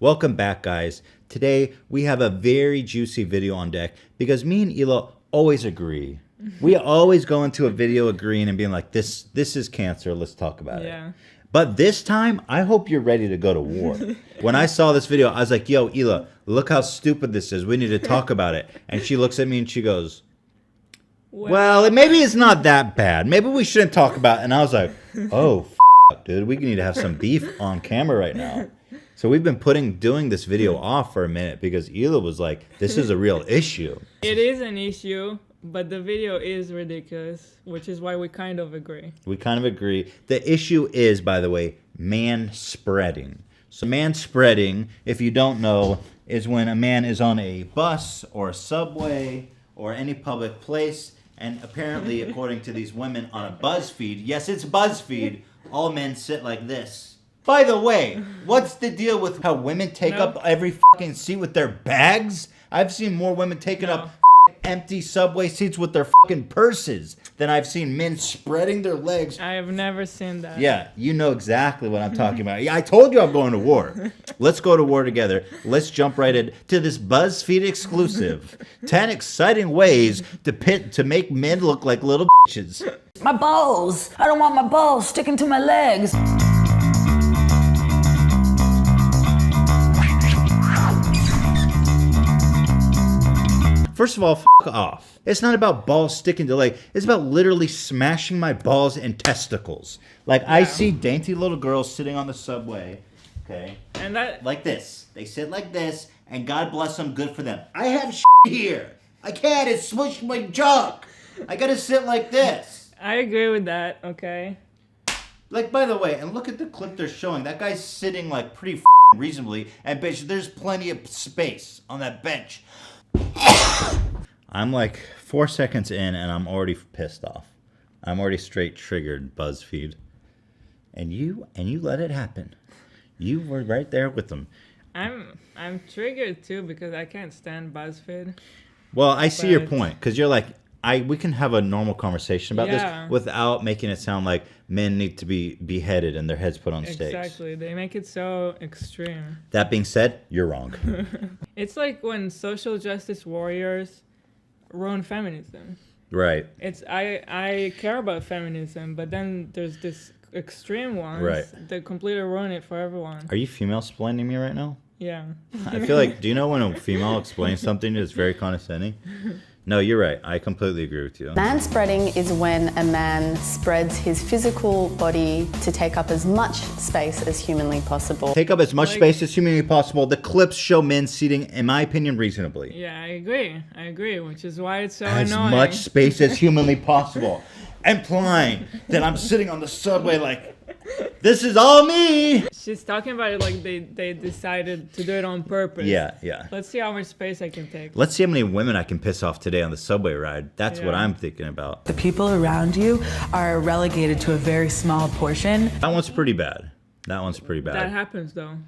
Welcome back, guys. Today, we have a very juicy video on deck because me and Ela always agree. We always go into a video agreeing and being like, this is cancer, let's talk about it. But this time, I hope you're ready to go to war. When I saw this video, I was like, yo, Ela, look how stupid this is. We need to talk about it. And she looks at me and she goes, well, maybe it's not that bad. Maybe we shouldn't talk about it. And I was like, oh, dude, we need to have some beef on camera right now. So we've been doing this video off for a minute because Ela was like, this is a real issue. It is an issue, but the video is ridiculous, which is why we kind of agree. We kind of agree. The issue is, by the way, manspreading. So manspreading, if you don't know, is when a man is on a bus or a subway or any public place, and apparently, according to these women on a Buzzfeed, yes, it's Buzzfeed, all men sit like this. By the way, what's the deal with how women take up every fucking seat with their bags? I've seen more women taking up empty subway seats with their fucking purses than I've seen men spreading their legs. I have never seen that. Yeah, you know exactly what I'm talking about. I told you I'm going to war. Let's go to war together. Let's jump right into this BuzzFeed exclusive. 10 exciting ways to make men look like little bitches. My balls! I don't want my balls sticking to my legs. First of all, f*** off. It's not about balls sticking to leg. It's about literally smashing my balls and testicles. Like, I see dainty little girls sitting on the subway, okay? And that... like this. They sit like this, and God bless them, good for them. I have here. I can't. It smushed my junk. I gotta sit like this. I agree with that, okay? Like, by the way, and look at the clip they're showing. That guy's sitting, like, pretty reasonably. And, bitch, there's plenty of space on that bench. I'm like 4 seconds in and I'm already pissed off. I'm already straight triggered, BuzzFeed. And you let it happen. You were right there with them. I'm triggered too because I can't stand BuzzFeed. Well, I see your point because you're like, we can have a normal conversation about this without making it sound like men need to be beheaded and their heads put on stakes. Exactly. They make it so extreme. That being said, you're wrong. It's like when social justice warriors ruin feminism. Right. I care about feminism, but then there's this extreme ones that completely ruin it for everyone. Are you female explaining me right now? Yeah. I feel like, do you know when a female explains something that's very condescending? No, you're right. I completely agree with you. Manspreading is when a man spreads his physical body to take up as much space as humanly possible. Take up as much space as humanly possible. The clips show men seating, in my opinion, reasonably. Yeah, I agree, which is why it's so as annoying. As much space as humanly possible. Implying that I'm sitting on the subway like, this is all me. She's talking about it like they decided to do it on purpose. Yeah. Let's see how much space I can take. Let's see how many women I can piss off today on the subway ride. That's what I'm thinking about. The people around you are relegated to a very small portion. That one's pretty bad. That happens though.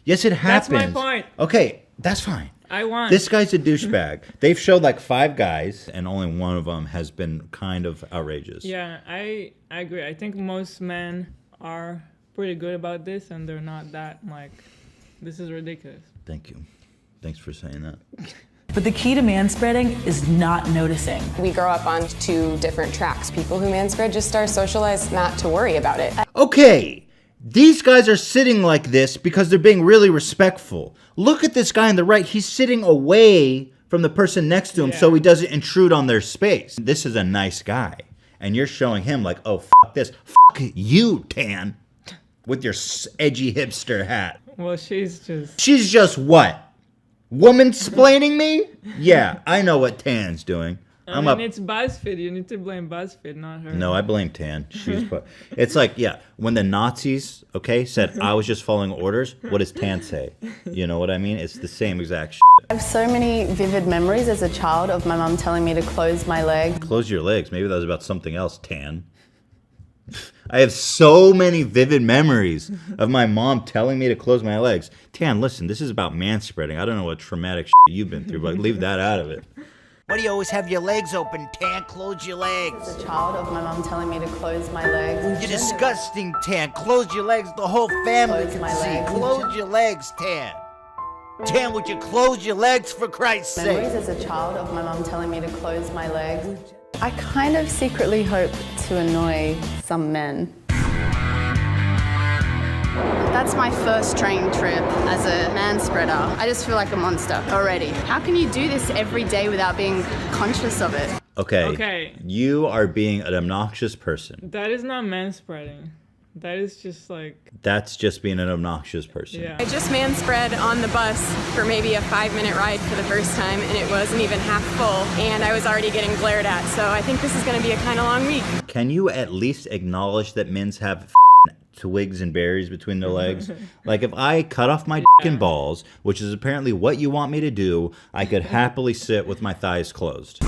Yes, it happens. That's my point. Okay, that's fine. I won. This guy's a douchebag. They've showed like 5 guys, and only one of them has been kind of outrageous. Yeah, I agree. I think most men are pretty good about this, and they're not that, like, this is ridiculous. Thank you. Thanks for saying that. But the key to manspreading is not noticing. We grow up on 2 different tracks. People who manspread just are socialized not to worry about it. Okay, these guys are sitting like this because they're being really respectful. Look at this guy on the right. He's sitting away from the person next to him so he doesn't intrude on their space. This is a nice guy. And you're showing him like, oh, fuck this. Fuck you, Tan. With your edgy hipster hat. Well, she's just what? Woman-splaining me? Yeah, I know what Tan's doing. I mean, it's BuzzFeed. You need to blame BuzzFeed, not her. No, I blame Tan. It's like, when the Nazis, said I was just following orders, what does Tan say? You know what I mean? It's the same exact shit. I have so many vivid memories as a child of my mum telling me to close my legs. Close your legs. Maybe that was about something else, Tan. I have so many vivid memories of my mom telling me to close my legs. Tan, listen, this is about manspreading. I don't know what traumatic shit you've been through, but leave that out of it. Why do you always have your legs open, Tan? Close your legs. As a child of my mum telling me to close my legs. You're disgusting, Tan. Close your legs. The whole family can see. Close your legs, Tan. Damn, would you close your legs for Christ's memories sake? as a child of my mum telling me to close my legs. I kind of secretly hope to annoy some men. That's my first train trip as a man spreader. I just feel like a monster already. How can you do this every day without being conscious of it? Okay. You are being an obnoxious person. That is not manspreading. That is just like... That's just being an obnoxious person. Yeah. I just manspread on the bus for maybe a 5-minute ride for the first time, and it wasn't even half full, and I was already getting glared at, so I think this is going to be a kind of long week. Can you at least acknowledge that men's have twigs and berries between their legs? Like, if I cut off my dick and balls, which is apparently what you want me to do, I could happily sit with my thighs closed.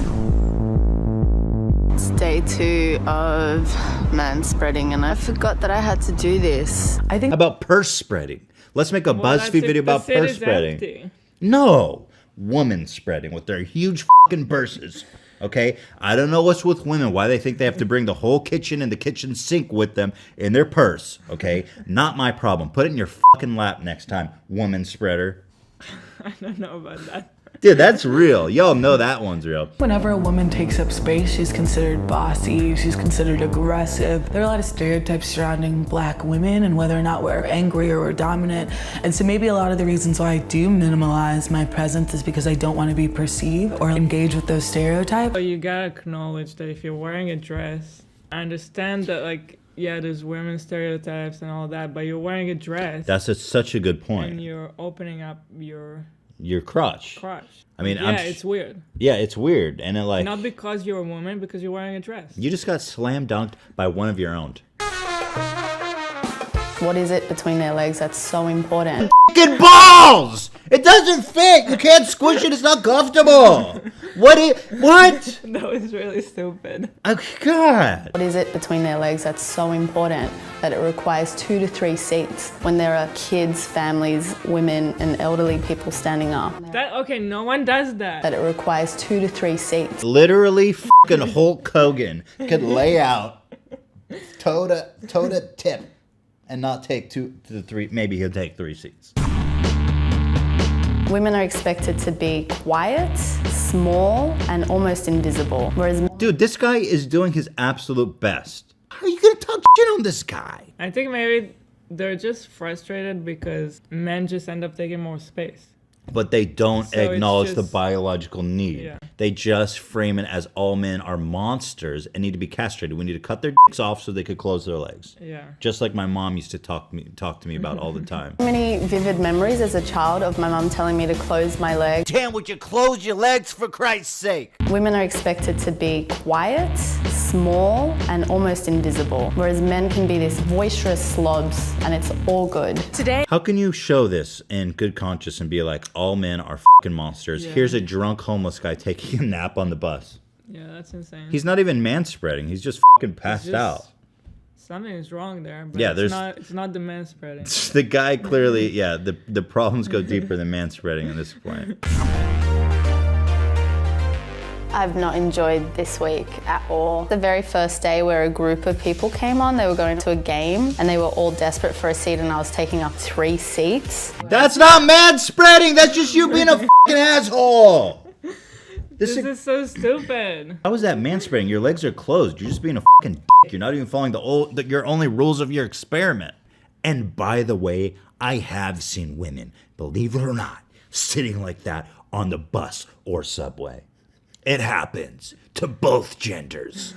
It's day 2 of man spreading, and I forgot that I had to do this. I think How about purse spreading? Let's make a BuzzFeed video about purse spreading. Empty. No, woman spreading with their huge fucking purses. Okay, I don't know what's with women, why they think they have to bring the whole kitchen and the kitchen sink with them in their purse. Okay, not my problem. Put it in your fucking lap next time, woman spreader. I don't know about that. Dude, that's real. Y'all know that one's real. whenever a woman takes up space, she's considered bossy, she's considered aggressive. There are a lot of stereotypes surrounding black women and whether or not we're angry or we're dominant. And so maybe a lot of the reasons why I do minimalize my presence is because I don't want to be perceived or engage with those stereotypes. But you gotta acknowledge that if you're wearing a dress, I understand that, like, yeah, there's women stereotypes and all that, but you're wearing a dress That's such a good and point. you're opening up your Your crotch. crotch. I mean, yeah, it's weird. Yeah, it's weird. And it like, Not because you're a woman, because you're wearing a dress. you just got slam dunked by one of your own. What is it between their legs that's so important? Fucking balls! It doesn't fit! You can't squish it, it's not comfortable! What? That was really stupid. Oh, God. What is it between their legs that's so important that it requires 2 to 3 seats when there are kids, families, women, and elderly people standing up? Okay, no one does that. That it requires 2 to 3 seats. Literally fucking Hulk Hogan could lay out toe to tip and not take 2 to 3, maybe he'll take 3 seats. Women are expected to be quiet, small, and almost invisible, whereas Dude, this guy is doing his absolute best. How are you gonna talk shit on this guy? I think maybe they're just frustrated because men just end up taking more space. But they don't So it's acknowledge the just- biological need. Yeah. They just frame it as all men are monsters and need to be castrated. We need to cut their dicks off so they could close their legs. Yeah. Just like my mom used to talk to me about all the time. many vivid memories as a child of my mum telling me to close my legs. Damn, would you close your legs for Christ's sake? Women are expected to be quiet, small, and almost invisible, whereas men can be this boisterous slobs, and it's all good. How can you show this in good conscience and be like, all men are fucking monsters? Yeah. Here's a drunk homeless guy taking a nap on the bus. Yeah, that's insane. He's not even manspreading. He's just fucking passed just- out. Something is wrong there, but Yeah, it's there's- it's not the man spreading. The guy clearly, yeah, the problems go deeper than manspreading at this point. I've not enjoyed this week at all. The very first day where a group of people came on, they were going to a game and they were all desperate for a seat and I was taking up 3 seats. That's not manspreading. That's just you being a fucking asshole. This is so stupid. How is that manspreading? Your legs are closed. You're just being a fucking dick. You're not even following your only rules of your experiment. And by the way, I have seen women, believe it or not, sitting like that on the bus or subway. It happens to both genders.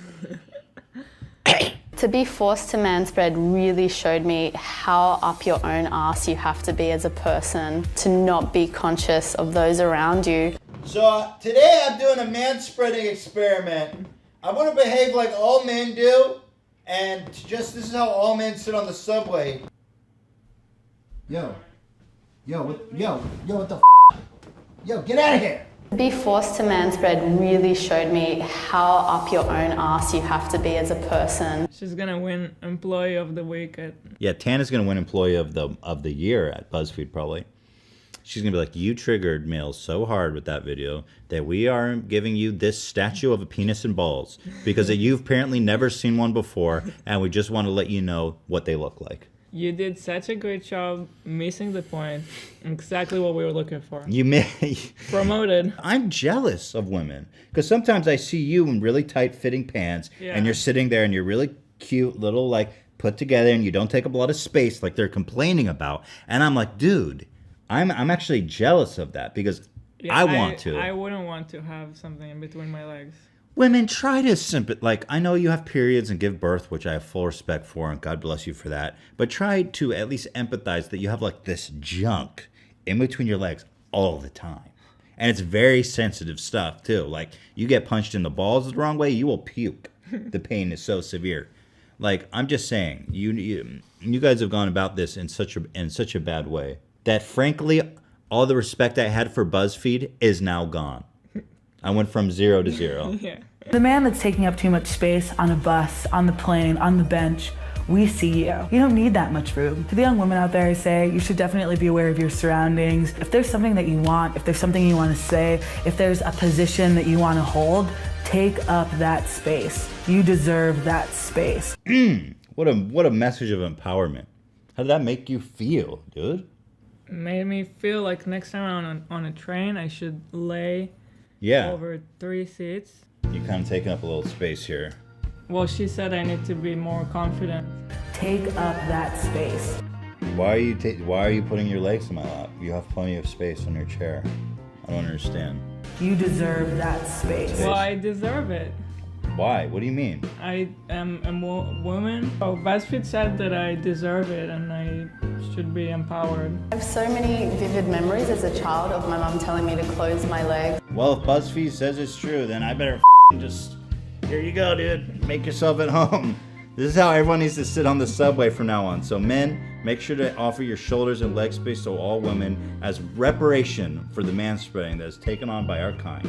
To be forced to manspread really showed me how up your own ass you have to be as a person to not be conscious of those around you. So today I'm doing a manspreading experiment. I'm gonna behave like all men do, and this is how all men sit on the subway. Yo, what the Yo, get out of here! To be forced to manspread really showed me how up your own ass you have to be as a person. She's gonna win Employee of the Week at... Yeah, Tana's gonna win Employee of the Year at Buzzfeed probably. She's gonna be like, you triggered males so hard with that video that we are giving you this statue of a penis and balls because you've apparently never seen one before, and we just want to let you know what they look like. You did such a great job missing the point. Exactly what we were looking for. You may. Promoted. I'm jealous of women because sometimes I see you in really tight fitting pants and you're sitting there and you're really cute, little like put together, and you don't take up a lot of space like they're complaining about. And I'm like, dude, I'm actually jealous of that because I want to. I wouldn't want to have something in between my legs. Women, try to like, I know you have periods and give birth, which I have full respect for, and God bless you for that. But try to at least empathize that you have like this junk in between your legs all the time. And it's very sensitive stuff too. Like, you get punched in the balls the wrong way, you will puke. The pain is so severe. Like, I'm just saying, you guys have gone about this in such a bad way that, frankly, all the respect I had for Buzzfeed is now gone. I went from 0 to 0. Yeah. The man that's taking up too much space on a bus, on the plane, on the bench, we see you. You don't need that much room. To the young women out there, I say, you should definitely be aware of your surroundings. If there's something that you want, if there's something you want to say, if there's a position that you want to hold, take up that space. You deserve that space. What a message of empowerment. How did that make you feel, dude? It made me feel like next time I'm on a train, I should lay over 3 seats. You're kind of taking up a little space here. Well, she said I need to be more confident. Take up that space. Why are you putting your legs in my lap? You have plenty of space on your chair. I don't understand. You deserve that space. Well, I deserve it. Why? What do you mean? I am a woman. Oh, BuzzFeed said that I deserve it and I should be empowered. I have so many vivid memories as a child of my mum telling me to close my legs. Well, if BuzzFeed says it's true, then I better just... Here you go, dude. Make yourself at home. This is how everyone needs to sit on the subway from now on. So men, make sure to offer your shoulders and leg space to all women as reparation for the manspreading that is taken on by our kind.